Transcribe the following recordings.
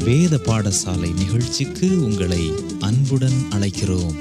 வேத பாடசாலை நிகழ்ச்சிக்கு உங்களை அன்புடன் அழைக்கிறோம்.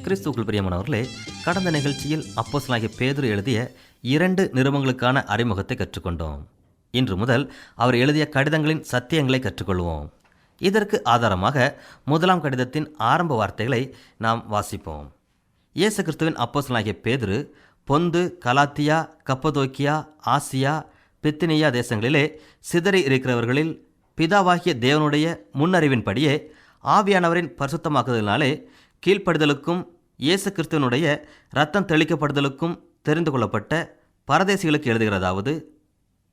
கிறிஸ்துவுக்குள் பிரியமானவர்களே, கடந்த நிகழ்ச்சியில் அப்போஸ்தலனாகிய பேதுரு எழுதிய 2 நிருபங்களுக்கான அறிமுகத்தை கற்றுக்கொண்டோம். இன்று முதல் அவர் எழுதிய கடிதங்களின் சத்தியங்களை கற்றுக்கொள்வோம். இதற்கு ஆதாரமாக 1ஆம் கடிதத்தின் ஆரம்ப வார்த்தைகளை நாம் வாசிப்போம். இயேசு கிறிஸ்துவின் அப்போஸ்தலனாகிய பேதுரு பொந்து, கலாத்தியா, கப்பதோக்கியா, ஆசியா, பித்தினியா தேசங்களிலே சிதறி இருக்கிறவர்களில் பிதாவாகிய தேவனுடைய முன்னறிவின்படியே ஆவியானவரின் பரிசுத்தமாக்குதலினாலே கீழ்ப்படுதலுக்கும் இயேசு கிறிஸ்துவனுடைய இரத்தம் தெளிக்கப்படுதலுக்கும் தெரிந்து கொள்ளப்பட்ட பரதேசிகளுக்கு எழுதுகிறதாவது,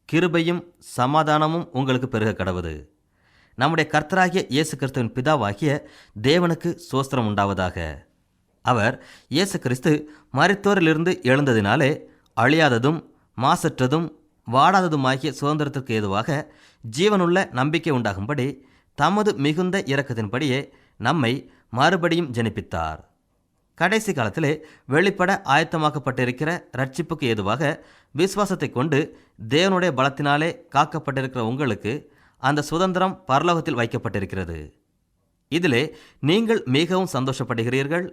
கிருபையும் சமாதானமும் உங்களுக்கு பெருக கடவுது. நம்முடைய கர்த்தராகிய இயேசு கிறிஸ்துவின் பிதாவாகிய தேவனுக்கு ஸ்தோத்திரம் உண்டாவதாக. அவர் இயேசு கிறிஸ்து மரித்தோரிலிருந்து எழுந்ததினாலே அழியாததும் மாசற்றதும் வாடாததுமாகிய சுதந்திரத்திற்கு ஏதுவாக ஜீவனுள்ள நம்பிக்கை உண்டாகும்படி தமது மிகுந்த இரக்கத்தின்படியே நம்மை மறுபடியும் ஜனிப்பித்தார். கடைசி காலத்திலே வெளிப்பட ஆயத்தமாக்கப்பட்டிருக்கிற ரட்சிப்புக்கு ஏதுவாக விசுவாசத்தை கொண்டு தேவனுடைய பலத்தினாலே காக்கப்பட்டிருக்கிற உங்களுக்கு அந்த சுதந்திரம் பரலோகத்தில் வைக்கப்பட்டிருக்கிறது. இதிலே நீங்கள் மிகவும் சந்தோஷப்படுகிறீர்கள்.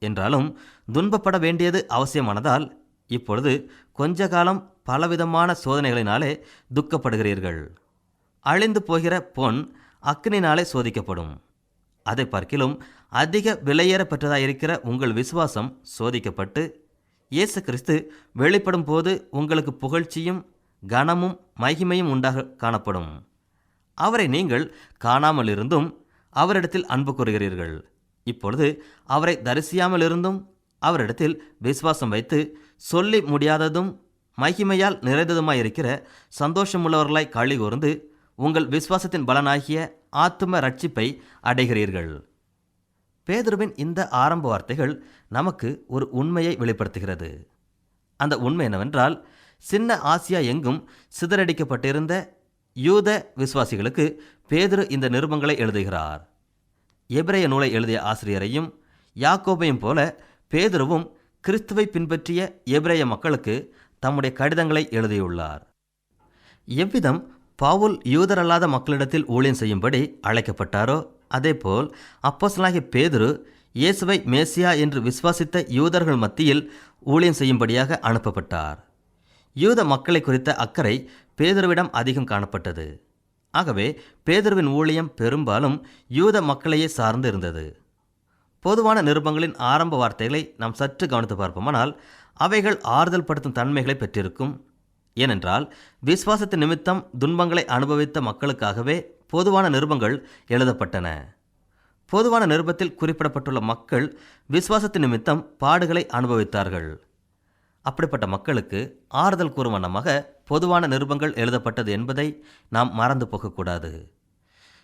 என்றாலும் துன்பப்பட வேண்டியது அவசியமானதால் இப்பொழுது கொஞ்ச காலம் பலவிதமான சோதனைகளினாலே துக்கப்படுகிறீர்கள். அழிந்து போகிற பொன் அக்கினினாலே சோதிக்கப்படும். அதை பார்க்கிலும் அதிக விலையேற பெற்றதாயிருக்கிற உங்கள் விசுவாசம் சோதிக்கப்பட்டு இயேசு கிறிஸ்து வெளிப்படும் போது உங்களுக்கு புகழ்ச்சியும் கனமும் மகிமையும் உண்டாக காணப்படும். அவரை நீங்கள் காணாமல் இருந்தும் அவரிடத்தில் அன்பு கூறுகிறீர்கள். இப்பொழுது அவரை தரிசியாமல் இருந்தும் அவரிடத்தில் விசுவாசம் வைத்து சொல்லி முடியாததும் மகிமையால் நிறைந்ததுமாயிருக்கிற சந்தோஷமுள்ளவர்களாய் களி கூர்ந்து உங்கள் விசுவாசத்தின் பலனாகிய ஆத்தும ரட்சிப்பை அடைகிறீர்கள். பேதுருவின் இந்த ஆரம்ப வார்த்தைகள் நமக்கு ஒரு உண்மையை வெளிப்படுத்துகிறது. அந்த உண்மை என்னவென்றால், சின்ன ஆசியா எங்கும் சிதறடிக்கப்பட்டிருந்த யூத விசுவாசிகளுக்கு பேதுரு இந்த நிருபங்களை எழுதுகிறார். எபிரேய நூலை எழுதிய ஆசிரியரையும் யாக்கோபையும் போல பேதுருவும் கிறிஸ்துவை பின்பற்றிய எபிரேய மக்களுக்கு தம்முடைய கடிதங்களை எழுதியுள்ளார். எவ்விதம் பவுல் யூதரல்லாத மக்களிடத்தில் ஊழியம் செய்யும்படி அழைக்கப்பட்டாரோ அதேபோல் அப்போஸ்தலனாகிய பேதுரு இயேசுவை மேசியா என்று விசுவாசித்த யூதர்கள் மத்தியில் ஊழியம் செய்யும்படியாக அனுப்பப்பட்டார். யூத மக்களை குறித்த அக்கறை பேதுருவிடம் அதிகம் காணப்பட்டது. ஆகவே பேதுருவின் ஊழியம் பெரும்பாலும் யூத மக்களையே சார்ந்து இருந்தது. பொதுவான நிருபங்களின் ஆரம்ப வார்த்தைகளை நாம் சற்று கவனித்து பார்ப்போமானால் அவைகள் ஆறுதல் படுத்தும் தன்மைகளை பெற்றிருக்கும். ஏனென்றால் விசுவாசத்தின் நிமித்தம் துன்பங்களை அனுபவித்த மக்களுக்காகவே பொதுவான நிருபங்கள் எழுதப்பட்டன. பொதுவான நிருபத்தில் குறிப்பிடப்பட்டுள்ள மக்கள் விசுவாசத்தின் நிமித்தம் பாடுகளை அனுபவித்தார்கள். அப்படிப்பட்ட மக்களுக்கு ஆறுதல் கூறும் வண்ணமாக பொதுவான நிருபங்கள் எழுதப்பட்டது என்பதை நாம் மறந்து போகக்கூடாது.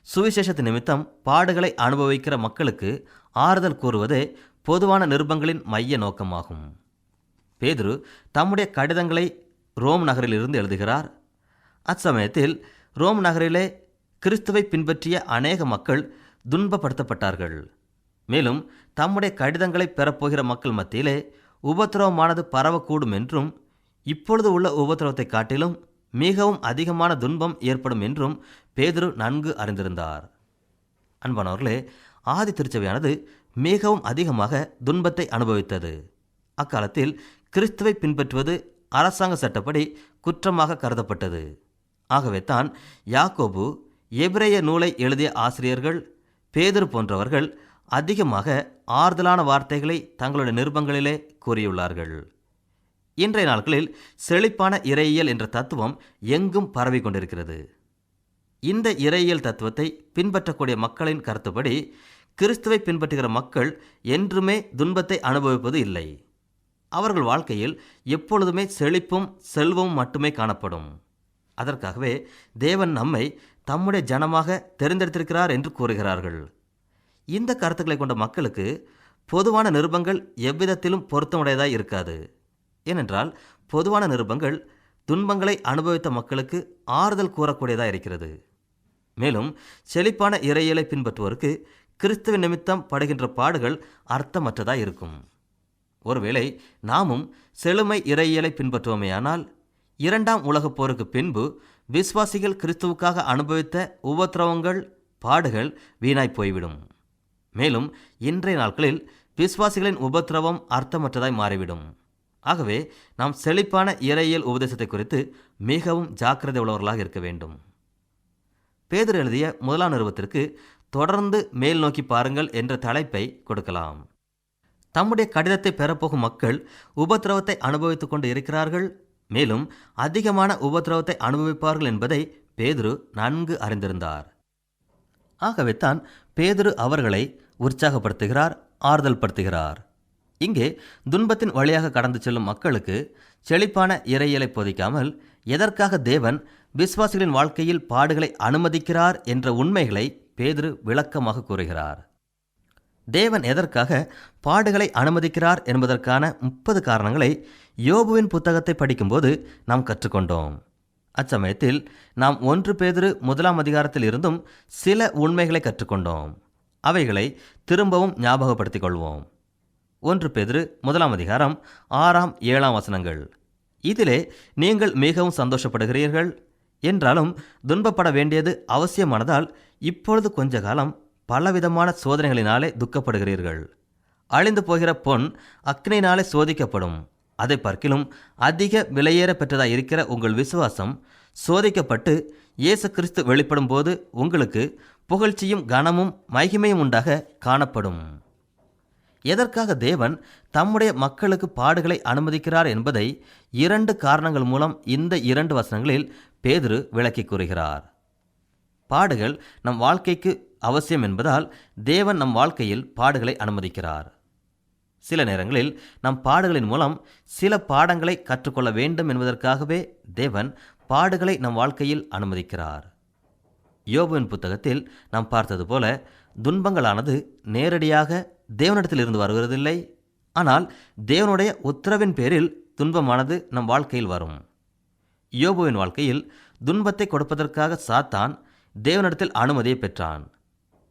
சுவிசேஷத்தின் நிமித்தம் பாடுகளை அனுபவிக்கிற மக்களுக்கு ஆறுதல் கூறுவதே பொதுவான நிருபங்களின் மைய நோக்கமாகும். பேதுரு தம்முடைய கடிதங்களை ரோம் நகரிலிருந்து எழுதுகிறார். அச்சமயத்தில் ரோம் நகரிலே கிறிஸ்துவை பின்பற்றிய அநேக மக்கள் துன்பப்படுத்தப்பட்டார்கள். மேலும் தம்முடைய கடிதங்களை பெறப்போகிற மக்கள் மத்தியிலே உபத்திரவமானது பரவக்கூடும் என்றும் இப்பொழுது உள்ள உபத்திரவத்தை காட்டிலும் மிகவும் அதிகமான துன்பம் ஏற்படும் என்றும் பேதுரு நன்கு அறிந்திருந்தார். அன்பானவர்களே, ஆதி திருச்சபையானது மிகவும் அதிகமாக துன்பத்தை அனுபவித்தது. அக்காலத்தில் கிறிஸ்துவை பின்பற்றுவது அரசாங்க சட்டப்படி குற்றமாக கருதப்பட்டது. ஆகவே தான் யாக்கோபு, எபிரேய நூலை எழுதிய ஆசிரியர்கள், பேதுரு போன்றவர்கள் அதிகமாக ஆறுதலான வார்த்தைகளை தங்களுடைய நிருபங்களிலே கூறியுள்ளார்கள். இன்றைய நாட்களில் செழிப்பான இறையியல் என்ற தத்துவம் எங்கும் பரவி கொண்டிருக்கிறது. இந்த இறையியல் தத்துவத்தை பின்பற்றக்கூடிய மக்களின் கருத்துப்படி கிறிஸ்துவை பின்பற்றுகிற மக்கள் என்றுமே துன்பத்தை அனுபவிப்பது இல்லை. அவர்கள் வாழ்க்கையில் எப்பொழுதுமே செழிப்பும் செல்வமும் மட்டுமே காணப்படும். அதற்காகவே தேவன் நம்மை தம்முடைய ஜனமாக தெரிந்தெடுத்திருக்கிறார் என்று கூறுகிறார்கள். இந்த கருத்துக்களை கொண்ட மக்களுக்கு பொதுவான நிருபங்கள் எவ்விதத்திலும் பொருத்தமுடையதாய் இருக்காது. ஏனென்றால் பொதுவான நிருபங்கள் துன்பங்களை அனுபவித்த மக்களுக்கு ஆறுதல் கூறக்கூடியதாக இருக்கிறது. மேலும் செழிப்பான இறையியலை பின்பற்றுவோருக்கு கிறிஸ்துவின் நிமித்தம் படுகின்ற பாடுகள் அர்த்தமற்றதாக இருக்கும். ஒருவேளை நாமும் செழுமை இறையியலை பின்பற்றுவோமேயானால் 2ஆம் உலகப் போருக்கு பின்பு விசுவாசிகள் கிறிஸ்துவுக்காக அனுபவித்த உபத்திரவங்கள், பாடுகள் வீணாய் போய்விடும். மேலும் இன்றைய நாட்களில் விசுவாசிகளின் உபத்திரவம் அர்த்தமற்றதாய் மாறிவிடும். ஆகவே நாம் செழிப்பான இறையியல் உபதேசத்தை குறித்து மிகவும் ஜாக்கிரதை உள்ளவர்களாக இருக்க வேண்டும். பேதுரு எழுதிய 1ஆம் நிருபத்திற்கு தொடர்ந்து மேல் நோக்கி பாருங்கள் என்ற தலைப்பை கொடுக்கலாம். தம்முடைய கடிதத்தை பெறப்போகும் மக்கள் உபத்திரவத்தை அனுபவித்துக் கொண்டு இருக்கிறார்கள். மேலும் அதிகமான உபத்திரவத்தை அனுபவிப்பார்கள் என்பதை பேதுரு நன்கு அறிந்திருந்தார். ஆகவே தான் பேதுரு அவர்களை உற்சாகப்படுத்துகிறார், ஆறுதல் படுத்துகிறார். இங்கே துன்பத்தின் வழியாக கடந்து செல்லும் மக்களுக்கு செழிப்பான இறையியலை போதிக்காமல் எதற்காக தேவன் விசுவாசிகளின் வாழ்க்கையில் பாடுகளை அனுமதிக்கிறார் என்ற உண்மைகளை பேதுரு விளக்கமாக கூறுகிறார். தேவன் எதற்காக பாடுகளை அனுமதிக்கிறார் என்பதற்கான 30 காரணங்களை யோபுவின் புத்தகத்தை படிக்கும்போது நாம் கற்றுக்கொண்டோம். அச்சமயத்தில் நாம் 1 பேதுரு 1ஆம் அதிகாரத்தில் இருந்தும் சில உண்மைகளை கற்றுக்கொண்டோம். அவைகளை திரும்பவும் ஞாபகப்படுத்திக் கொள்வோம். 1 பேதுரு 1ஆம் அதிகாரம் 6ஆம் 7ஆம் வசனங்கள். இதிலே நீங்கள் மிகவும் சந்தோஷப்படுகிறீர்கள், என்றாலும் துன்பப்பட வேண்டியது அவசியமானதால் இப்பொழுது கொஞ்ச காலம் பலவிதமான சோதனைகளினாலே துக்கப்படுகிறீர்கள். அழிந்து போகிற பொன் அக்னியினாலே சோதிக்கப்படும். அதை பார்க்கிலும் அதிக விலையேற பெற்றதாக இருக்கிற உங்கள் விசுவாசம் சோதிக்கப்பட்டு இயேசு கிறிஸ்து வெளிப்படும் போது உங்களுக்கு புகழ்ச்சியும் கனமும் மகிமையும் உண்டாக காணப்படும். எதற்காக தேவன் தம்முடைய மக்களுக்கு பாடுகளை அனுமதிக்கிறார் என்பதை 2 காரணங்கள் மூலம் இந்த 2 வசனங்களில் பேதுரு விளக்கி கூறுகிறார். பாடுகள் நம் வாழ்க்கைக்கு அவசியம் என்பதால் தேவன் நம் வாழ்க்கையில் பாடுகளை அனுமதிக்கிறார். சில நேரங்களில் நம் பாடுகளின் மூலம் சில பாடங்களை கற்றுக்கொள்ள வேண்டும் என்பதற்காகவே தேவன் பாடுகளை நம் வாழ்க்கையில் அனுமதிக்கிறார். யோபுவின் புத்தகத்தில் நாம் பார்த்தது போல துன்பங்களானது நேரடியாக தேவனிடத்தில் இருந்து வருவதில்லை. ஆனால் தேவனுடைய உத்தரவின் பேரில் துன்பமானது நம் வாழ்க்கையில் வரும். யோபுவின் வாழ்க்கையில் துன்பத்தை கொடுப்பதற்காக சாத்தான் தேவனிடத்தில் அனுமதியை பெற்றான்.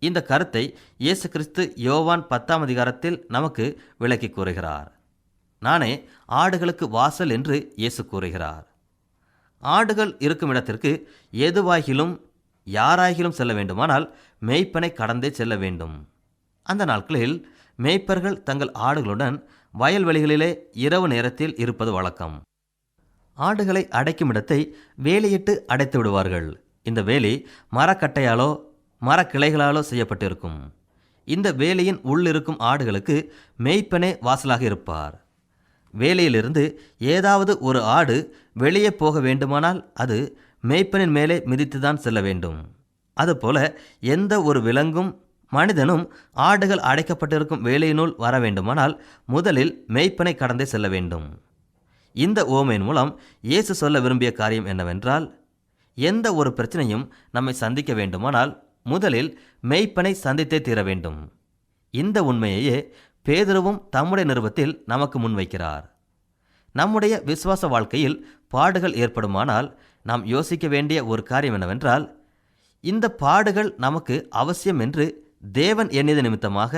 இந்த கருத்தை இயேசு கிறிஸ்து யோவான் 10ஆம் அதிகாரத்தில் நமக்கு விளக்கி கூறுகிறார். நானே ஆடுகளுக்கு வாசல் என்று இயேசு கூறுகிறார். ஆடுகள் இருக்கும் இடத்திற்கு எதுவாகிலும் யாராகிலும் செல்ல வேண்டுமானால் மேய்ப்பனை கடந்தே செல்ல வேண்டும். அந்த நாட்களில் மேய்ப்பர்கள் தங்கள் ஆடுகளுடன் வயல்வெளிகளிலே இரவு நேரத்தில் இருப்பது வழக்கம். ஆடுகளை அடைக்கும் இடத்தை வேலியிட்டு அடைத்து விடுவார்கள். இந்த வேலி மரக்கட்டையாலோ மரக்கிளைகளாலோ செய்யப்பட்டிருக்கும். இந்த வேலியின் உள்ளிருக்கும் ஆடுகளுக்கு மேய்ப்பனே வாசலாக இருப்பார். வேலியிலிருந்து ஏதாவது ஒரு ஆடு வெளியே போக வேண்டுமானால் அது மேய்ப்பனின் மேலே மிதித்துதான் செல்ல வேண்டும். அதுபோல எந்த ஒரு விலங்கும் மனிதனும் ஆடுகள் அடைக்கப்பட்டிருக்கும் வேலையினுள் வர வேண்டுமானால் முதலில் மேய்ப்பனை கடந்தே செல்ல வேண்டும். இந்த ஓமையின் மூலம் இயேசு சொல்ல விரும்பிய காரியம் என்னவென்றால், எந்த ஒரு பிரச்சனையும் நம்மை சந்திக்க வேண்டுமானால் முதலில் மேய்ப்பனை சந்தித்தே தீர வேண்டும். இந்த உண்மையையே பேதுருவும் தம்முடைய நிருபத்தில் நமக்கு முன்வைக்கிறார். நம்முடைய விசுவாச வாழ்க்கையில் பாடுகள் ஏற்படுமானால் நாம் யோசிக்க வேண்டிய ஒரு காரியம் என்னவென்றால், இந்த பாடுகள் நமக்கு அவசியம் என்று தேவன் எண்ணியது நிமித்தமாக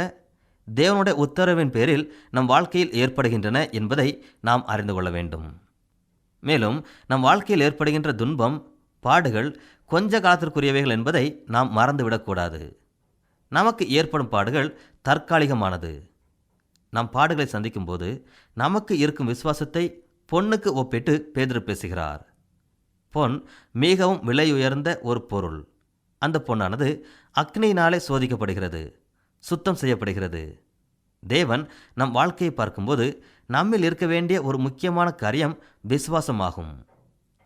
தேவனுடைய உத்தரவின் பேரில் நம் வாழ்க்கையில் ஏற்படுகின்றன என்பதை நாம் அறிந்து கொள்ள வேண்டும். மேலும் நம் வாழ்க்கையில் ஏற்படுகின்ற துன்பம், பாடுகள் கொஞ்ச காலத்திற்குரியவைகள் என்பதை நாம் மறந்துவிடக்கூடாது. நமக்கு ஏற்படும் பாடுகள் தற்காலிகமானது. நாம் பாடுகளை சந்திக்கும் போது நமக்கு இருக்கும் விசுவாசத்தை பொன்னுக்கு ஒப்பிட்டு பேதுரு பேசுகிறார். பொன் மிகவும் விலையுயர்ந்த ஒரு பொருள். அந்த பொன்னானது அக்னியினாலே சோதிக்கப்படுகிறது, சுத்தம் செய்யப்படுகிறது. தேவன் நம் வாழ்க்கையை பார்க்கும்போது நம்மில் இருக்க வேண்டிய ஒரு முக்கியமான காரியம் விசுவாசமாகும்.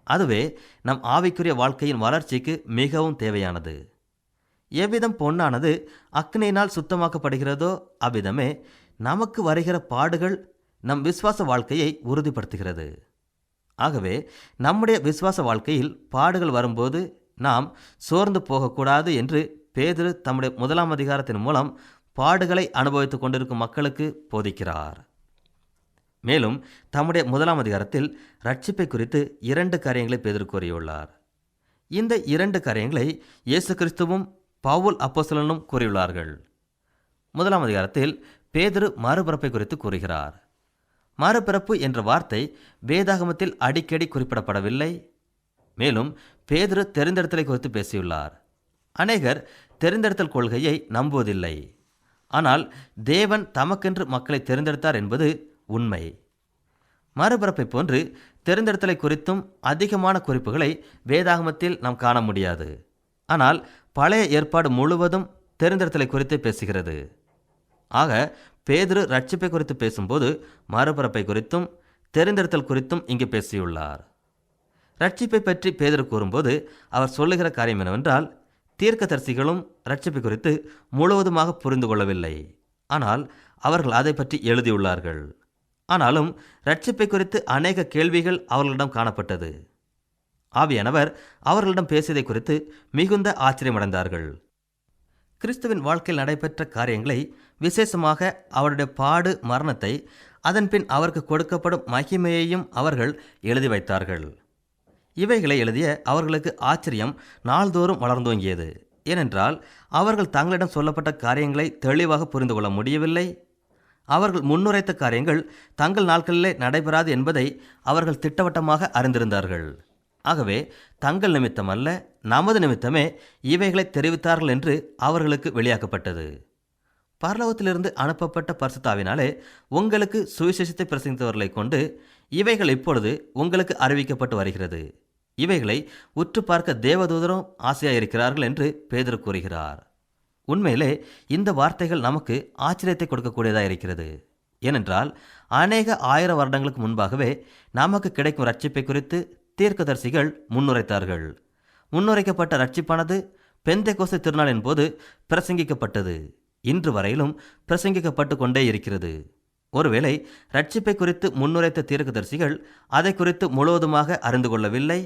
அதுவே நம் ஆவிக்குரிய வாழ்க்கையின் வளர்ச்சிக்கு மிகவும் தேவையானது. எவ்விதம் பொன்னானது அக்னியினால் சுத்தமாக்கப்படுகிறதோ அவ்விதமே நமக்கு வருகிற பாடுகள் நம் விசுவாச வாழ்க்கையை உறுதிப்படுத்துகிறது. ஆகவே நம்முடைய விசுவாச வாழ்க்கையில் பாடுகள் வரும்போது நாம் சோர்ந்து போகக்கூடாது என்று பேதுரு தம்முடைய 1 அதிகாரத்தின் மூலம் பாடுகளை அனுபவித்துக் கொண்டிருக்கும் மக்களுக்கு போதிக்கிறார். மேலும் தம்முடைய 1 அதிகாரத்தில் ரட்சிப்பை குறித்து 2 காரியங்களை பேதுரு கூறியுள்ளார். இந்த 2 காரியங்களை இயேசு கிறிஸ்துவும் பவுல் அப்போஸ்தலனும் கூறியுள்ளார்கள். 1 அதிகாரத்தில் பேதுரு மறுபிறப்பை குறித்து கூறுகிறார். மறுபிறப்பு என்ற வார்த்தை வேதாகமத்தில் அடிக்கடி குறிப்பிடப்படவில்லை. மேலும் பேதுரு தெரிந்தெடுத்தலை குறித்து பேசியுள்ளார். அநேகர் தெரிந்தெடுத்தல் கொள்கையை நம்புவதில்லை. ஆனால் தேவன் தமக்கென்று மக்களை தெரிந்தெடுத்தார் என்பது உண்மை. மறுபிறப்பை போன்று தெரிந்தெடுத்தலை குறித்தும் அதிகமான குறிப்புகளை வேதாகமத்தில் நாம் காண முடியாது. ஆனால் பழைய ஏற்பாடு முழுவதும் தெரிந்தெடுத்தலை குறித்து பேசுகிறது. ஆக பேதுரு ரட்சிப்பை குறித்து பேசும்போது மறுபிறப்பை குறித்தும் தெரிந்தெடுத்தல் குறித்தும் இங்கு பேசியுள்ளார். ரட்சிப்பை பற்றி பேதுரு கூறும்போது அவர் சொல்லுகிற காரியம் என்னவென்றால், தீர்க்கதரிசிகளும் ரட்சிப்பை குறித்து முழுவதுமாக புரிந்து கொள்ளவில்லை. ஆனால் அவர்கள் அதை பற்றி எழுதியுள்ளார்கள். ஆனாலும் ரட்சிப்பை குறித்து அநேக கேள்விகள் அவர்களிடம் காணப்பட்டது. ஆவியானவர் அவர்களிடம் பேசியதை குறித்து மிகுந்த ஆச்சரியமடைந்தார்கள். கிறிஸ்துவின் வாழ்க்கையில் நடைபெற்ற காரியங்களை, விசேஷமாக அவருடைய பாடு மரணத்தை, அதன்பின் அவருக்கு கொடுக்கப்படும் மகிமையையும் அவர்கள் எழுதி வைத்தார்கள். இவைகளை எழுதிய அவர்களுக்கு ஆச்சரியம் நாள்தோறும் வளர்ந்தோங்கியது. ஏனென்றால் அவர்கள் தங்களிடம் சொல்லப்பட்ட காரியங்களை தெளிவாக புரிந்து கொள்ள முடியவில்லை. அவர்கள் முன்னுரைத்த காரியங்கள் தங்கள் நாட்களிலே நடைபெறாது என்பதை அவர்கள் திட்டவட்டமாக அறிந்திருந்தார்கள். ஆகவே தங்கள் நிமித்தம் அல்ல, நமது நிமித்தமே இவைகளை தெரிவித்தார்கள் என்று அவர்களுக்கு வெளியாக்கப்பட்டது. பரலோகத்திலிருந்து அனுப்பப்பட்ட பரிசுத்தாவினாலே உங்களுக்கு சுவிசேஷத்தை பிரசங்கித்தவர்களை கொண்டு இவைகள் இப்பொழுது உங்களுக்கு அறிவிக்கப்பட்டு வருகிறது. இவைகளை உற்று பார்க்க தேவதூதரும் ஆசையாயிருக்கிறார்கள் என்று பேதுரு கூறுகிறார். உண்மையிலே இந்த வார்த்தைகள் நமக்கு ஆச்சரியத்தை கொடுக்கக்கூடியதாக இருக்கிறது. ஏனென்றால் அநேக 1000 வருடங்களுக்கு முன்பாகவே நமக்கு கிடைக்கும் ரட்சிப்பை குறித்து தீர்க்கதரிசிகள் முன்னுரைத்தார்கள். முன்னுரைக்கப்பட்ட ரட்சிப்பானது பெந்தெகோஸ்து திருநாளின் போது பிரசங்கிக்கப்பட்டது. இன்று வரையிலும் பிரசங்கிக்கப்பட்டு கொண்டே இருக்கிறது. ஒருவேளை ரட்சிப்பை குறித்து முன்னுரைத்த தீர்க்கதரிசிகள் அதை குறித்து முழுவதுமாக அறிந்து கொள்ளவில்லை.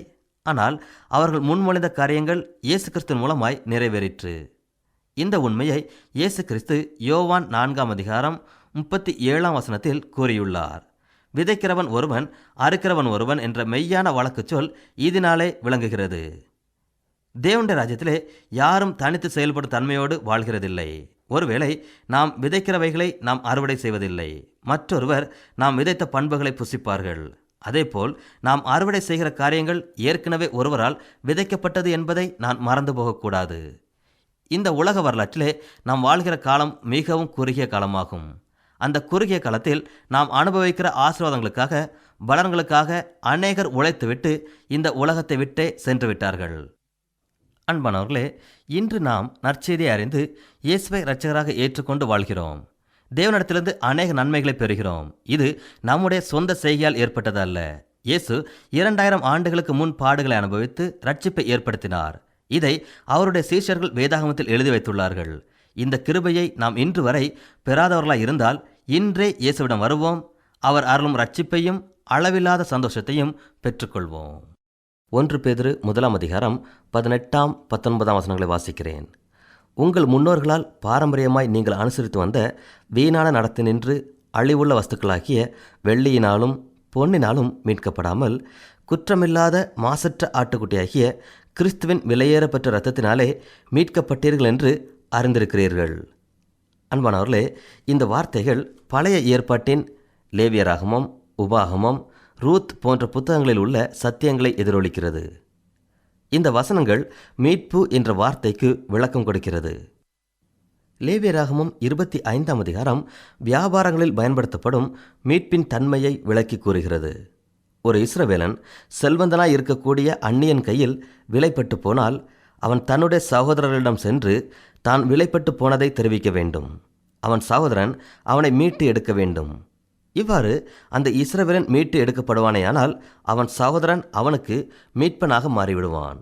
ஆனால் அவர்கள் முன்மொழிந்த காரியங்கள் இயேசு கிறிஸ்துவின் மூலமாய் நிறைவேறிற்று. இந்த உண்மையை இயேசு கிறிஸ்து யோவான் 4 அதிகாரம் 37 கூறியுள்ளார். விதைக்கிறவன் ஒருவன், அறுக்கிறவன் ஒருவன் என்ற மெய்யான வழக்கு சொல் இதனாலே விளங்குகிறது. தேவனுடைய ராஜ்யத்திலே யாரும் தனித்து செயல்படும் தன்மையோடு வாழ்கிறதில்லை. ஒருவேளை நாம் விதைக்கிறவைகளை நாம் அறுவடை செய்வதில்லை. மற்றொருவர் நாம் விதைத்த பண்புகளை புசிப்பார்கள். அதேபோல் நாம் அறுவடை செய்கிற காரியங்கள் ஏற்கனவே ஒருவரால் விதைக்கப்பட்டது என்பதை நான் மறந்து போகக்கூடாது. இந்த உலக வரலாற்றிலே நாம் வாழ்கிற காலம் மிகவும் குறுகிய காலமாகும். அந்த குறுகிய காலத்தில் நாம் அனுபவிக்கிற ஆசீர்வாதங்களுக்காக, பலன்களுக்காக அநேகர் உழைத்துவிட்டு இந்த உலகத்தை விட்டே சென்று விட்டார்கள். அன்பானவர்களே, இன்று நாம் நற்செய்தியை அறிந்து இயேசுவை இரட்சகராக ஏற்றுக்கொண்டு வாழ்கிறோம். தேவனிடத்திலிருந்து அநேக நன்மைகளை பெறுகிறோம். இது நம்முடைய சொந்த செய்கையால் ஏற்பட்டது அல்ல. இயேசு 2000 ஆண்டுகளுக்கு முன் பாடுகளை அனுபவித்து ரட்சிப்பை ஏற்படுத்தினார். இதை அவருடைய சீஷர்கள் வேதாகமத்தில் எழுதி வைத்துள்ளார்கள். இந்த கிருபையை நாம் இன்று வரை பெறாதவர்களாய் இருந்தால் இன்றே இயேசுவிடம் வருவோம். அவர் அருளும் ரட்சிப்பையும் அளவில்லாத சந்தோஷத்தையும் பெற்றுக்கொள்வோம். 1 பேதுரு 1 அதிகாரம் 18, 19 வாசிக்கிறேன். உங்கள் முன்னோர்களால் பாரம்பரியமாய் நீங்கள் அனுசரித்து வந்த வீணான நடத்தினின்று அழிவுள்ள வஸ்துக்களாகிய வெள்ளியினாலும் பொன்னினாலும் மீட்கப்படாமல் குற்றமில்லாத மாசற்ற ஆட்டுக்குட்டியாகிய கிறிஸ்துவின் விலையேறப்பெற்ற இரத்தத்தினாலே மீட்கப்பட்டீர்கள் என்று அறிந்திருக்கிறீர்கள். அன்பானவர்களே, இந்த வார்த்தைகள் பழைய ஏற்பாட்டின் லேவியராகமம், உபாகமம், ரூத் போன்ற புத்தகங்களில் உள்ள சத்தியங்களை எதிரொலிக்கிறது. இந்த வசனங்கள் மீட்பு என்ற வார்த்தைக்கு விளக்கம் கொடுக்கிறது. லேவியராகமம் 25 அதிகாரம் வியாபாரங்களில் பயன்படுத்தப்படும் மீட்பின் தன்மையை விளக்கி கூறுகிறது. ஒரு இஸ்ரவேலன் செல்வந்தனாய் இருக்கக்கூடிய அந்நியன் கையில் விலைப்பட்டு போனால் அவன் தன்னுடைய சகோதரர்களிடம் சென்று தான் விலைப்பட்டு போனதை தெரிவிக்க வேண்டும். அவன் சகோதரன் அவனை மீட்டு எடுக்க வேண்டும். இவ்வாறு அந்த இஸ்ரவேலன் மீட்டு எடுக்கப்படுவானேயானால் அவன் சகோதரன் அவனுக்கு மீட்பனாக மாறிவிடுவான்.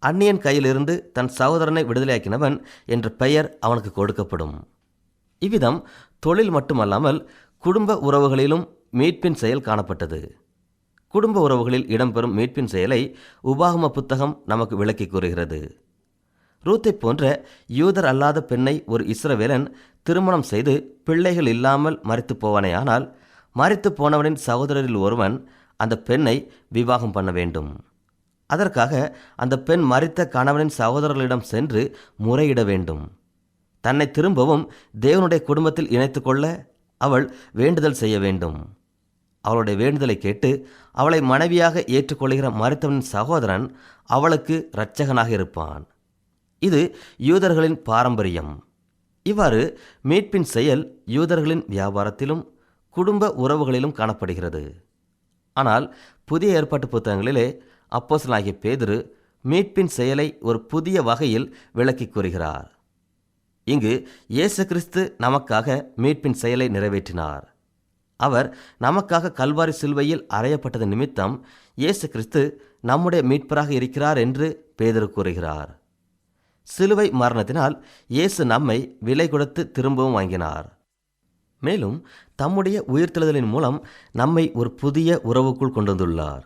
அந்நியன் கையிலிருந்து தன் சகோதரனை விடுதலையாக்கினவன் என்ற பெயர் அவனுக்கு கொடுக்கப்படும். இவ்விதம் தொழில் மட்டுமல்லாமல் குடும்ப உறவுகளிலும் மீட்பின் செயல் காணப்பட்டது. குடும்ப உறவுகளில் இடம்பெறும் மீட்பின் செயலை உபாகம புத்தகம் நமக்கு விளக்கி கூறுகிறது. ரூத்தை போன்ற யூதர் அல்லாத பெண்ணை ஒரு இஸ்ரவேலன் திருமணம் செய்து பிள்ளைகள் இல்லாமல் மரித்து போவானேயானால், மரித்து போனவனின் சகோதரரில் ஒருவன் அந்த பெண்ணை விவாகம் பண்ண வேண்டும். அதற்காக அந்த பெண் மரித்த கணவனின் சகோதரர்களிடம் சென்று முறையிட வேண்டும். தன்னை திரும்பவும் தேவனுடைய குடும்பத்தில் இணைத்து கொள்ள அவள் வேண்டுதல் செய்ய வேண்டும். அவளுடைய வேண்டுதலை கேட்டு அவளை மனைவியாக ஏற்றுக்கொள்கிற மரித்தவனின் சகோதரன் அவளுக்கு இரட்சகனாக இருப்பான். இது யூதர்களின் பாரம்பரியம். இவ்வாறு மீட்பின் செயல் யூதர்களின் வியாபாரத்திலும் குடும்ப உறவுகளிலும் காணப்படுகிறது. ஆனால் புதிய ஏற்பாட்டு புத்தகங்களிலே அப்போஸ்தலனாகிய பேதுரு மீட்பின் செயலை ஒரு புதிய வகையில் விளக்கி கூறுகிறார். இங்கு இயேசு கிறிஸ்து நமக்காக மீட்பின் செயலை நிறைவேற்றினார். அவர் நமக்காக கல்வாரி சிலுவையில் அறையப்பட்டது நிமித்தம் இயேசு கிறிஸ்து நம்முடைய மீட்பராக இருக்கிறார் என்று பேதுரு கூறுகிறார். சிலுவை மரணத்தினால் இயேசு நம்மை விலை கொடுத்து திரும்பவும் வாங்கினார். மேலும் தம்முடைய உயிர்த்தெழுதலின் மூலம் நம்மை ஒரு புதிய உறவுக்குள் கொண்டு வந்துள்ளார்.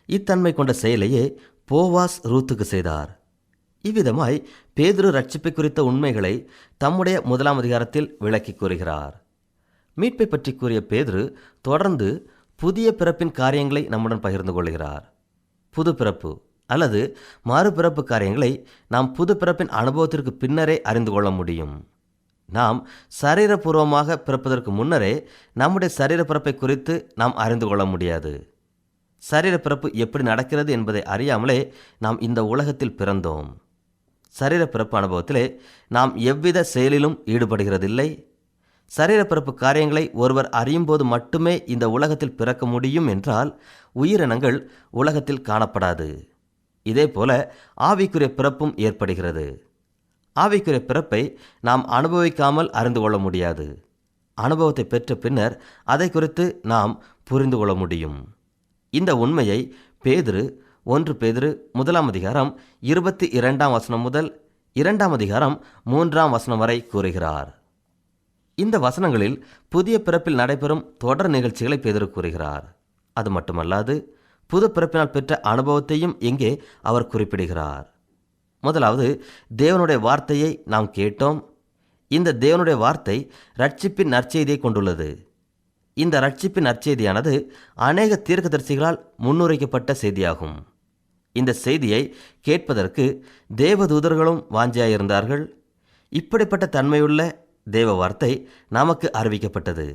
இத்தன்மை கொண்ட செயலையே போவாஸ் ரூத்துக்கு செய்தார். இவ்விதமாய் பேதுரு ரட்சிப்பை குறித்த உண்மைகளை தம்முடைய 1 அதிகாரத்தில் விளக்கி கூறுகிறார். மீட்பை பற்றி கூறிய பேதுரு தொடர்ந்து புதிய பிறப்பின் காரியங்களை நம்முடன் பகிர்ந்து கொள்கிறார். புது பிறப்பு அல்லது மறுபிறப்பு காரியங்களை நாம் புது பிறப்பின் அனுபவத்திற்கு பின்னரே அறிந்து கொள்ள முடியும். நாம் சரீரபூர்வமாக பிறப்பதற்கு முன்னரே நம்முடைய சரீர பிறப்பை குறித்து நாம் அறிந்து கொள்ள முடியாது. சரீர பிறப்பு எப்படி நடக்கிறது என்பதை அறியாமலே நாம் இந்த உலகத்தில் பிறந்தோம். சரீர பிறப்பு அனுபவத்திலே நாம் எவ்வித செயலிலும் ஈடுபடுகிறதில்லை. சரீர பிறப்பு காரியங்களை ஒருவர் அறியும் போது மட்டுமே இந்த உலகத்தில் பிறக்க முடியும் என்றால் உயிரினங்கள் உலகத்தில் காணப்படாது. இதே போல ஆவிக்குரிய பிறப்பும் ஏற்படுகிறது. ஆவிக்குரிய பிறப்பை நாம் அனுபவிக்காமல் அறிந்து கொள்ள முடியாது. அனுபவத்தை பெற்ற பின்னர் அதை குறித்து நாம் புரிந்து கொள்ள முடியும். இந்த உண்மையை பேதுரு 1 பேதுரு 1 அதிகாரம் 22 முதல் 2 அதிகாரம் 3 வரை கூறுகிறார். இந்த வசனங்களில் புதிய பிறப்பில் நடைபெறும் தொடர் நிகழ்ச்சிகளை பேதுரு கூறுகிறார். அது மட்டுமல்லாது புது பிறப்பினால் பெற்ற அனுபவத்தையும் இங்கே அவர் குறிப்பிடுகிறார். முதலாவது, தேவனுடைய வார்த்தையை நாம் கேட்டோம். இந்த தேவனுடைய வார்த்தை ரட்சிப்பின் நற்செய்தியை கொண்டுள்ளது. இந்த ரட்சிப்பின் நற்செய்தியானது அநேக தீர்க்கதரிசிகளால் முன்னுரைக்கப்பட்ட செய்தியாகும். இந்த செய்தியை கேட்பதற்கு தேவதூதர்களும் வாஞ்சியாயிருந்தார்கள். இப்படிப்பட்ட தன்மையுள்ள தேவ வார்த்தை நமக்கு அறிவிக்கப்பட்டது.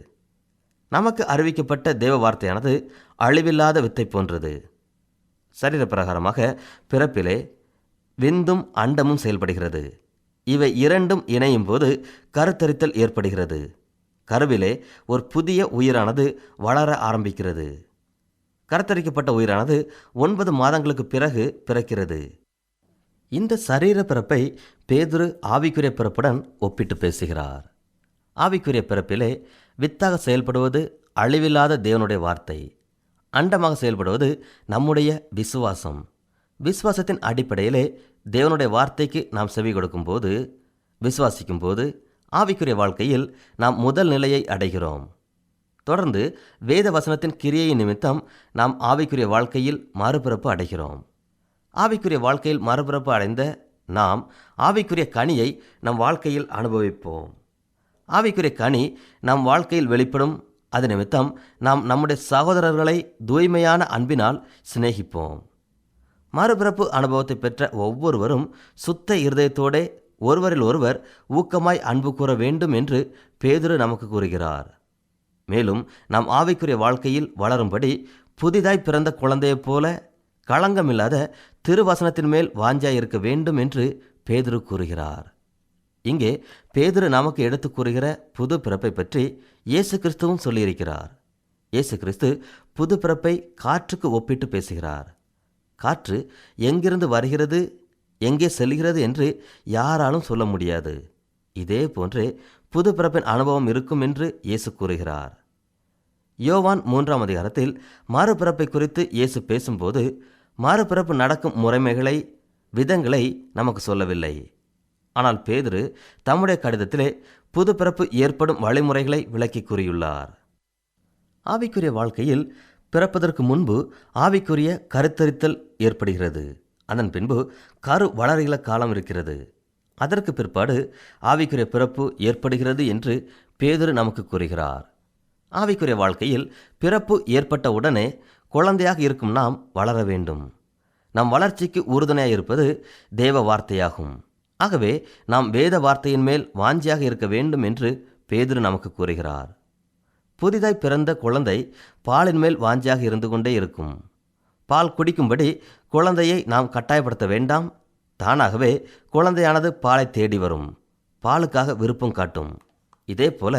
நமக்கு அறிவிக்கப்பட்ட தேவ வார்த்தையானது அழிவில்லாத வித்தை போன்றது. சரீர பிரகாரமாக பிறப்பிலே விந்தும் அண்டமும் செயல்படுகிறது. இவை இரண்டும் இணையும் போது கருத்தரித்தல் ஏற்படுகிறது. கருவிலே ஒரு புதிய உயிரானது வளர ஆரம்பிக்கிறது. கருத்தரிக்கப்பட்ட உயிரானது 9 மாதங்களுக்கு பிறகு பிறக்கிறது. இந்த சரீர பிறப்பை பேதுரு ஆவிக்குரிய பிறப்புடன் ஒப்பிட்டு பேசுகிறார். ஆவிக்குரிய பிறப்பிலே வித்தாக செயல்படுவது அழிவில்லாத தேவனுடைய வார்த்தை. அண்டமாக செயல்படுவது நம்முடைய விசுவாசம். விசுவாசத்தின் அடிப்படையிலே தேவனுடைய வார்த்தைக்கு நாம் செவி கொடுக்கும்போது, விசுவாசிக்கும் போது ஆவிக்குரிய வாழ்க்கையில் நாம் முதல் நிலையை அடைகிறோம். தொடர்ந்து வேத வசனத்தின் கிரியை நிமித்தம் நாம் ஆவிக்குரிய வாழ்க்கையில் மறுபிறப்பு அடைகிறோம். ஆவிக்குரிய வாழ்க்கையில் மறுபிறப்பு அடைந்த நாம் ஆவிக்குரிய கனியை நம் வாழ்க்கையில் அனுபவிப்போம். ஆவிக்குரிய கனி நம் வாழ்க்கையில் வெளிப்படும். அது நிமித்தம் நாம் நம்முடைய சகோதரர்களை தூய்மையான அன்பினால் சிநேகிப்போம். மறுபிறப்பு அனுபவத்தை பெற்ற ஒவ்வொருவரும் சுத்த இருதயத்தோடே ஒருவரில் ஒருவர் ஊக்கமாய் அன்பு கூற வேண்டும் என்று பேதுரு நமக்கு கூறுகிறார். மேலும் நாம் ஆவிக்குரிய வாழ்க்கையில் வளரும்படி புதிதாய் பிறந்த குழந்தையைப் போல களங்கமில்லாத திருவசனத்தின் மேல் வாஞ்சாய் இருக்க வேண்டும் என்று பேதுரு கூறுகிறார். இங்கே பேதுரு நமக்கு எடுத்து கூறுகிற புது பிறப்பை பற்றி இயேசு கிறிஸ்துவும் சொல்லியிருக்கிறார். இயேசு கிறிஸ்து புது பிறப்பை காற்றுக்கு ஒப்பிட்டு பேசுகிறார். காற்று எங்கிருந்து வருகிறது, எங்கே செல்கிறது என்று யாராலும் சொல்ல முடியாது. இதே போன்றே புது பிறப்பின் அனுபவம் இருக்கும் என்று இயேசு கூறுகிறார். யோவான் 3 அதிகாரத்தில் மறுபிறப்பை குறித்து இயேசு பேசும்போது மறுபிறப்பு நடக்கும் முறைமைகளை, விதங்களை நமக்கு சொல்லவில்லை. ஆனால் பேதுரு தம்முடைய கடிதத்திலே புது பிறப்பு ஏற்படும் வழிமுறைகளை விளக்கி கூறியுள்ளார். ஆவிக்குரிய வாழ்க்கையில் பிறப்பதற்கு முன்பு ஆவிக்குரிய கருத்தரித்தல் ஏற்படுகிறது. அதன் பின்பு கரு வளர்கிற காலம் இருக்கிறது. அதற்கு பிற்பாடு ஆவிக்குரிய பிறப்பு ஏற்படுகிறது என்று பேதுரு நமக்கு கூறுகிறார். ஆவிக்குரிய வாழ்க்கையில் பிறப்பு ஏற்பட்ட உடனே குழந்தையாக இருக்கும் நாம் வளர வேண்டும். நம் வளர்ச்சிக்கு உறுதுணையாக இருப்பது தேவ வார்த்தையாகும். ஆகவே நாம் வேத வார்த்தையின் மேல் வாஞ்சியாக இருக்க வேண்டும் என்று பேதுரு நமக்கு கூறுகிறார். புதிதாய் பிறந்த குழந்தை பாலின் மேல் வாஞ்சியாக இருந்து கொண்டே இருக்கும். பால் குடிக்கும்படி குழந்தையை நாம் கட்டாயப்படுத்த வேண்டாம். தானாகவே குழந்தையானது பாலை தேடி வரும், பாலுக்காக விருப்பம் காட்டும். இதே போல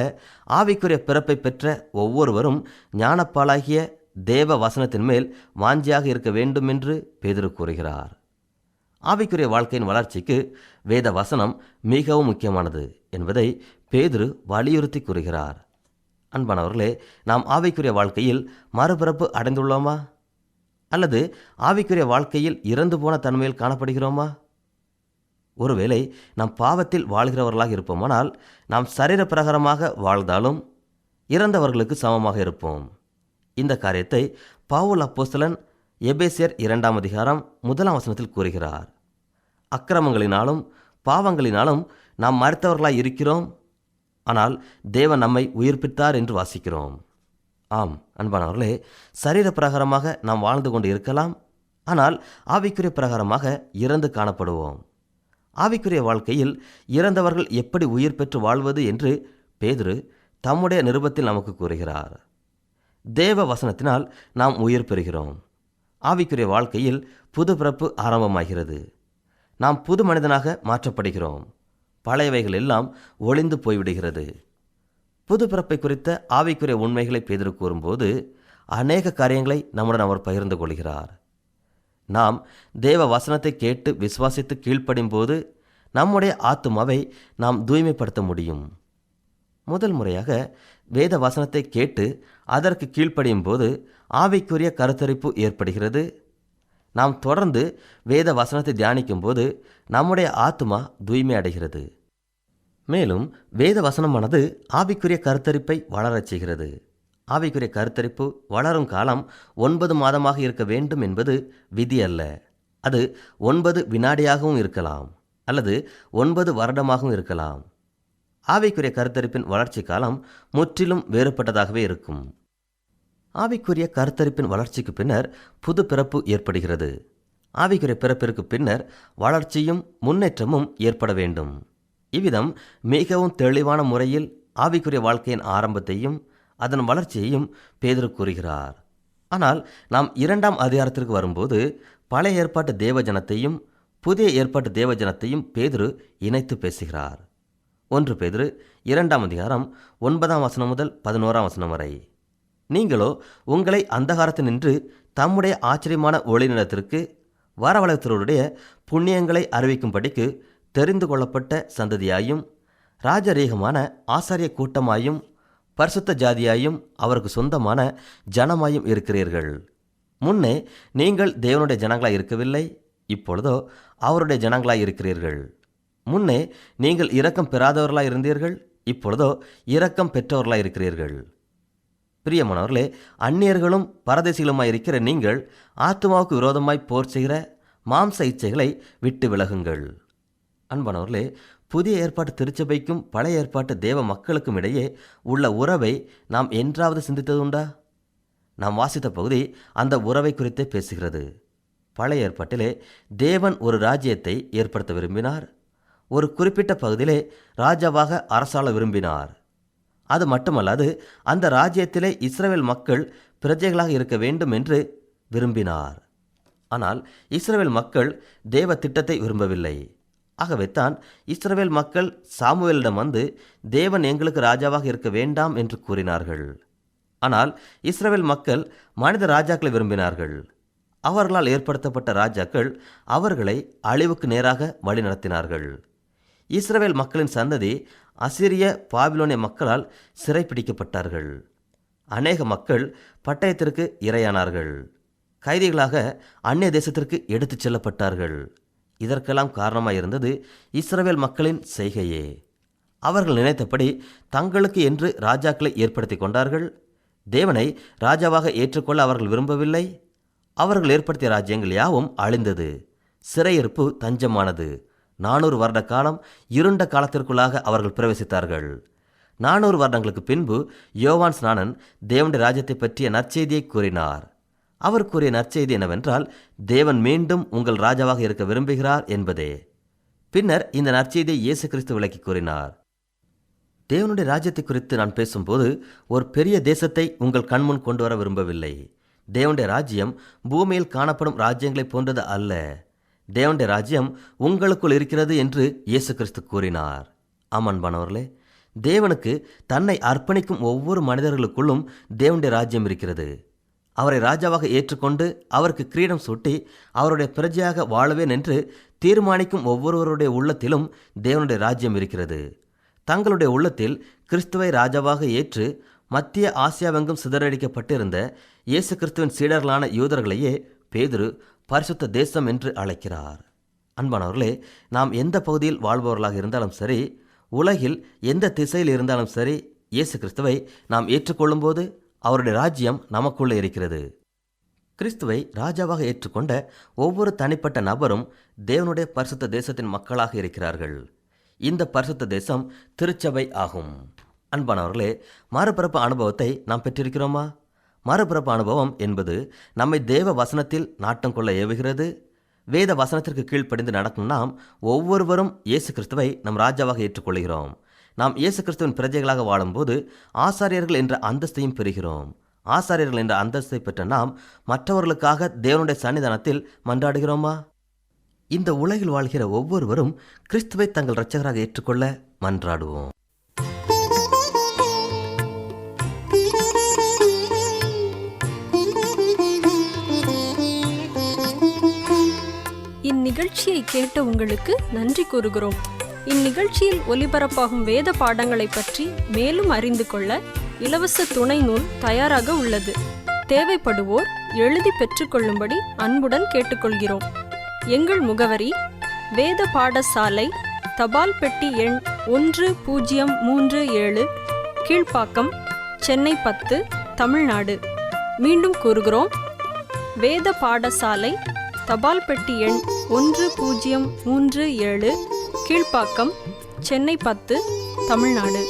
ஆவிக்குரிய பிறப்பை பெற்ற ஒவ்வொருவரும் ஞானப்பாலாகிய தேவ வசனத்தின் மேல் வாஞ்சியாக இருக்க வேண்டும் என்று பேதுரு கூறுகிறார். ஆவிக்குரிய வாழ்க்கையின் வளர்ச்சிக்கு வேத வசனம் மிகவும் முக்கியமானது என்பதை பேதுரு வலியுறுத்தி கூறுகிறார். அன்பானவர்களே, நாம் ஆவிக்குரிய வாழ்க்கையில் மறுபிறப்பு அடைந்துள்ளோமா? அல்லது ஆவிக்குரிய வாழ்க்கையில் இறந்து போன தன்மையில் காணப்படுகிறோமா? ஒருவேளை நாம் பாவத்தில் வாழ்கிறவர்களாக இருப்போமானால் நாம் சரீர பிரகாரமாக வாழ்ந்தாலும் இறந்தவர்களுக்கு சமமாக இருப்போம். இந்த காரியத்தை பவுல் அப்போஸ்தலன் எபேசியர் 2 அதிகாரம் 1 கூறுகிறார். அக்கிரமங்களினாலும் பாவங்களினாலும் நாம் மரித்தவர்களாய் இருக்கிறோம், ஆனால் தேவன் நம்மை உயிர்ப்பித்தார் என்று வாசிக்கிறோம். ஆம் அன்பானவர்களே, சரீர பிரகாரமாக நாம் வாழ்ந்து கொண்டு இருக்கலாம், ஆனால் ஆவிக்குரிய பிரகாரமாக இறந்து காணப்படுவோம். ஆவிக்குரிய வாழ்க்கையில் இறந்தவர்கள் எப்படி உயிர் பெற்று வாழ்வது என்று பேதுரு தம்முடைய நிருபத்தில் நமக்கு கூறுகிறார். தேவ வசனத்தினால் நாம் உயிர் பெறுகிறோம். ஆவிக்குரிய வாழ்க்கையில் புது பிறப்பு ஆரம்பமாகிறது. நாம் புது மனிதனாக மாற்றப்படுகிறோம். பழையவைகள் எல்லாம் ஒளிந்து போய்விடுகிறது. புது பிறப்பை குறித்த ஆவிக்குரிய உண்மைகளை பேதுரு கூறும்போது அநேக காரியங்களை நம்முடன் அவர் பகிர்ந்து கொள்கிறார். நாம் தேவ வசனத்தை கேட்டு விசுவாசித்து கீழ்ப்படும் போது நம்முடைய ஆத்துமாவை நாம் தூய்மைப்படுத்த முடியும். முதல் முறையாக வேத வசனத்தை கேட்டு அதற்கு கீழ்ப்படியும் போது ஆவிக்குரிய கருத்தரிப்பு ஏற்படுகிறது. நாம் தொடர்ந்து வேத வசனத்தை தியானிக்கும் போது நம்முடைய ஆத்துமா தூய்மை அடைகிறது. மேலும் வேத வசனமானது ஆவிக்குரிய கருத்தரிப்பை வளரச் செய்கிறது. ஆவிக்குரிய கருத்தரிப்பு வளரும் காலம் 9 மாதமாக இருக்க வேண்டும் என்பது விதி அல்ல. அது 9 வினாடியாகவும் இருக்கலாம், அல்லது 9 வருடமாகவும் இருக்கலாம். ஆவிக்குரிய கருத்தரிப்பின் வளர்ச்சி காலம் முற்றிலும் வேறுபட்டதாகவே இருக்கும். ஆவிக்குரிய கருத்தரிப்பின் வளர்ச்சிக்கு பின்னர் புது பிறப்பு ஏற்படுகிறது. ஆவிக்குரிய பிறப்பிற்கு பின்னர் வளர்ச்சியும் முன்னேற்றமும் ஏற்பட வேண்டும். இவ்விதம் மிகவும் தெளிவான முறையில் ஆவிக்குரிய வாழ்க்கையின் ஆரம்பத்தையும் அதன் வளர்ச்சியையும் பேதுரு கூறுகிறார். ஆனால் நாம் 2ஆம் அதிகாரத்திற்கு வரும்போது பழைய ஏற்பாட்டு தேவஜனத்தையும் புதிய ஏற்பாட்டு தேவஜனத்தையும் பேதுரு இணைத்து பேசுகிறார். 1 பேதுரு 2ஆம் அதிகாரம் 9 முதல் 11 வரை. நீங்களோ உங்களை அந்தகாரத்தினின்று தம்முடைய ஆச்சரியமான ஒளிநிலத்திற்கு வரவழைத்தவருடைய புண்ணியங்களை அறிவிக்கும்படிக்கு தெரிந்து கொள்ளப்பட்ட சந்ததியாயும் ராஜரீகமான ஆசாரிய கூட்டமாயும் பரிசுத்த ஜாதியாயும் அவருக்கு சொந்தமான ஜனமாயும் இருக்கிறீர்கள். முன்னே நீங்கள் தேவனுடைய ஜனங்களாய் இருக்கவில்லை, இப்பொழுதோ அவருடைய ஜனங்களாய் இருக்கிறீர்கள். முன்னே நீங்கள் இரக்கம் பெறாதவர்களாய் இருந்தீர்கள், இப்பொழுதோ இரக்கம் பெற்றவர்களாய் இருக்கிறீர்கள். பிரியமானவர்களே, அந்நியர்களும் பரதேசிகளுமாய் இருக்கிற நீங்கள் ஆத்துமாவுக்கு விரோதமாய் போர் செய்கிற மாம்ச இச்சைகளை விட்டு விலகுங்கள். அன்பானவர்களே, புதிய ஏற்பாட்டு திருச்சபைக்கும் பழைய ஏற்பாட்டு தேவ மக்களுக்கும் இடையே உள்ள உறவை நாம் என்றாவது சிந்தித்ததுண்டா? நாம் வாசித்த பகுதி அந்த உறவை குறித்தே பேசுகிறது. பழைய ஏற்பாட்டிலே தேவன் ஒரு ராஜ்யத்தை ஏற்படுத்த விரும்பினார். ஒரு குறிப்பிட்ட பகுதியிலே ராஜாவாக அரசாள விரும்பினார். அது மட்டுமல்லாது அந்த ராஜ்யத்திலே இஸ்ரவேல் மக்கள் பிரஜைகளாக இருக்க வேண்டும் என்று விரும்பினார். ஆனால் இஸ்ரவேல் மக்கள் தேவ திட்டத்தை விரும்பவில்லை. ஆகவே தான் இஸ்ரவேல் மக்கள் சாமுவேலிடம் வந்து தேவன் எங்களுக்கு ராஜாவாக இருக்க வேண்டாம் என்று கூறினார்கள். ஆனால் இஸ்ரவேல் மக்கள் மனித ராஜாக்களை விரும்பினார்கள். அவர்களால் ஏற்படுத்தப்பட்ட ராஜாக்கள் அவர்களை அழிவுக்கு நேராக வழி நடத்தினார்கள். இஸ்ரவேல் மக்களின் சந்ததி அசிரிய பாபிலோனிய மக்களால் சிறைப்பிடிக்கப்பட்டார்கள். அநேக மக்கள் பட்டயத்திற்கு இரையானார்கள். கைதிகளாக அந்நிய தேசத்திற்கு எடுத்துச் செல்லப்பட்டார்கள். இதற்கெல்லாம் காரணமாயிருந்தது இஸ்ரவேல் மக்களின் செய்கையே. அவர்கள் நினைத்தபடி தங்களுக்கு என்று ராஜாக்களை ஏற்படுத்தி கொண்டார்கள். தேவனை ராஜாவாக ஏற்றுக்கொள்ள அவர்கள் விரும்பவில்லை. அவர்கள் ஏற்படுத்திய ராஜ்யங்கள் யாவும் அழிந்தது. சிறையிருப்பு தஞ்சமானது. 400 வருட காலம் இருண்ட காலத்திற்குள்ளாக அவர்கள் பிரவேசித்தார்கள். 400 வருடங்களுக்கு பின்பு யோவான் ஸ்நானன் தேவனுடைய ராஜ்யத்தை பற்றிய நற்செய்தியை கூறினார். அவர் கூறிய நற்செய்தி என்னவென்றால், தேவன் மீண்டும் உங்கள் ராஜாவாக இருக்க விரும்புகிறார் என்பதே. பின்னர் இந்த நற்செய்தியை இயேசு கிறிஸ்து விளக்கி கூறினார். தேவனுடைய ராஜ்யத்தை குறித்து நான் பேசும்போது ஒரு பெரிய தேசத்தை உங்கள் கண்முன் கொண்டு வர விரும்பவில்லை. தேவனுடைய ராஜ்யம் பூமியில் காணப்படும் ராஜ்யங்களைப் போன்றது அல்ல. தேவனுடைய ராஜ்யம் உங்களுக்குள் இருக்கிறது என்று இயேசு கிறிஸ்து கூறினார். அன்பானவர்களே, தேவனுக்கு தன்னை அர்ப்பணிக்கும் ஒவ்வொரு மனிதர்களுக்குள்ளும் தேவனுடைய ராஜ்யம் இருக்கிறது. அவரை ராஜாவாக ஏற்றுக்கொண்டு அவருக்கு கிரீடம் சூட்டி அவருடைய பிரஜையாக வாழவேன் என்று தீர்மானிக்கும் ஒவ்வொருவருடைய உள்ளத்திலும் தேவனுடைய ராஜ்யம் இருக்கிறது. தங்களுடைய உள்ளத்தில் கிறிஸ்துவை ராஜாவாக ஏற்று மத்திய ஆசியாவெங்கும் சிதறடிக்கப்பட்டிருந்த இயேசு கிறிஸ்துவின் சீடர்களான யூதர்களையே பேதுரு பரிசுத்த தேசம் என்று அழைக்கிறார். அன்பானவர்களே, நாம் எந்த பகுதியில் வாழ்பவர்களாக இருந்தாலும் சரி, உலகில் எந்த திசையில் இருந்தாலும் சரி, இயேசு கிறிஸ்துவை நாம் ஏற்றுக்கொள்ளும்போது அவருடைய ராஜ்யம் நமக்குள்ளே இருக்கிறது. கிறிஸ்துவை ராஜாவாக ஏற்றுக்கொண்ட ஒவ்வொரு தனிப்பட்ட நபரும் தேவனுடைய பரிசுத்த தேசத்தின் மக்களாக இருக்கிறார்கள். இந்த பரிசுத்த தேசம் திருச்சபை ஆகும். அன்பானவர்களே, மறுபிறப்பு அனுபவத்தை நாம் பெற்றிருக்கிறோமா? மறுபிறப்பு அனுபவம் என்பது நம்மை தேவ வசனத்தில் நாட்டம் கொள்ள ஏவுகிறது. வேத வசனத்திற்கு கீழ்ப்படிந்து நடக்கும் நாம் ஒவ்வொருவரும் இயேசு கிறிஸ்துவை நம் ராஜாவாக ஏற்றுக்கொள்கிறோம். நாம் இயேசு கிறிஸ்துவின் பிரஜைகளாக வாழும்போது ஆசாரியர்கள் என்ற அந்தஸ்தையும் பெறுகிறோம். ஆசாரியர்கள் என்ற அந்தஸ்தை பெற்ற நாம் மற்றவர்களுக்காக தேவனுடைய சன்னிதானத்தில் மன்றாடுகிறோமா? இந்த உலகில் வாழ்கிற ஒவ்வொருவரும் கிறிஸ்துவை தங்கள் இரட்சகராக ஏற்றுக்கொள்ள மன்றாடுவோம். இந்நிகழ்ச்சியை கேட்ட உங்களுக்கு நன்றி கூறுகிறோம். இந்நிகழ்ச்சியில் ஒலிபரப்பாகும் வேத பாடங்களை பற்றி மேலும் அறிந்து கொள்ள இலவச துணை நூல் தயாராக உள்ளது. தேவைப்படுவோர் எழுதி பெற்றுக்கொள்ளும்படி அன்புடன் கேட்டுக்கொள்கிறோம். எங்கள் முகவரி: வேத பாடசாலை, தபால் பெட்டி எண் 1037, கீழ்ப்பாக்கம், சென்னை 10, தமிழ்நாடு. மீண்டும் கூறுகிறோம், வேத பாடசாலை, தபால் பெட்டி எண் 1037, கீழ்ப்பாக்கம், சென்னை 10, தமிழ்நாடு.